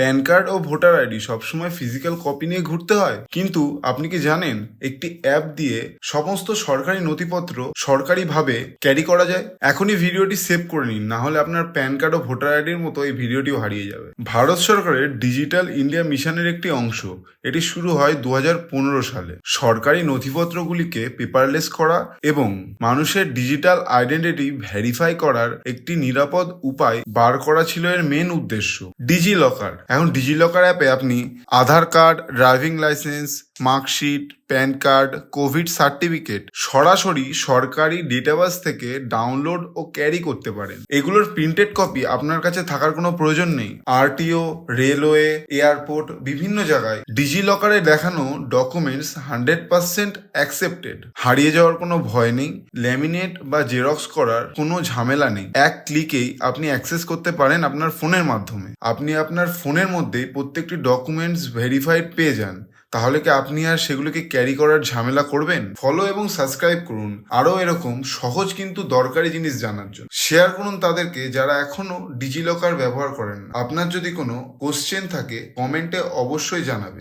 Pan card ও voter ID সবসময় physical copy নিয়ে ঘুরতে হয়, কিন্তু আপনি কি জানেন একটি অ্যাপ দিয়ে সমস্ত সরকারি নথিপত্র সরকারিভাবে ক্যারি করা যায়? এখনই ভিডিওটি সেভ করে নিন, না হলে আপনার প্যান কার্ড ও ভোটার আইডির মতো এই ভিডিওটিও হারিয়ে যাবে। ভারত সরকারের ডিজিটাল ইন্ডিয়া মিশনের একটি অংশ। এটি শুরু হয় 2015 সালে। সরকারি নথিপত্রগুলিকে পেপারলেস করা এবং মানুষের ডিজিটাল আইডেন্টিটি ভেরিফাই করার একটি নিরাপদ উপায় বার করা ছিল এর মেন উদ্দেশ্য। DigiLocker. এখন ডিজি লকার অ্যাপে আপনি Aadhaar card, driving licence, marksheet, PAN card, Covid certificate সরাসরি সরকারি ডেটাবেস থেকে ডাউনলোড ও ক্যারি করতে পারেন। এগুলোর প্রিন্টেড কপি আপনার কাছে থাকার কোনো প্রয়োজন নেই। আরটিও, রেলওয়ে, এয়ারপোর্ট, বিভিন্ন জায়গায় ডিজি লকারে দেখানো ডকুমেন্টস 100% অ্যাকসেপ্টেড। হারিয়ে যাওয়ার কোনো ভয় নেই, ল্যামিনেট বা জেরক্স করার কোনো ঝামেলা নেই। এক ক্লিকেই আপনি অ্যাক্সেস করতে পারেন আপনার ফোনের মাধ্যমে। আপনি আপনার ফোনের মধ্যেই প্রত্যেকটি ডকুমেন্টস ভেরিফাইড পেয়ে যান। তাহলে কি আপনি আর সেগুলোকে ক্যারি করার ঝামেলা করবেন? ফলো এবং সাবস্ক্রাইব করুন আরও এরকম সহজ কিন্তু দরকারি জিনিস জানার জন্য। শেয়ার করুন তাদেরকে যারা এখনো ডিজি লকার ব্যবহার করেন। আপনার যদি কোনো কোশ্চেন থাকে কমেন্টে অবশ্যই জানাবেন।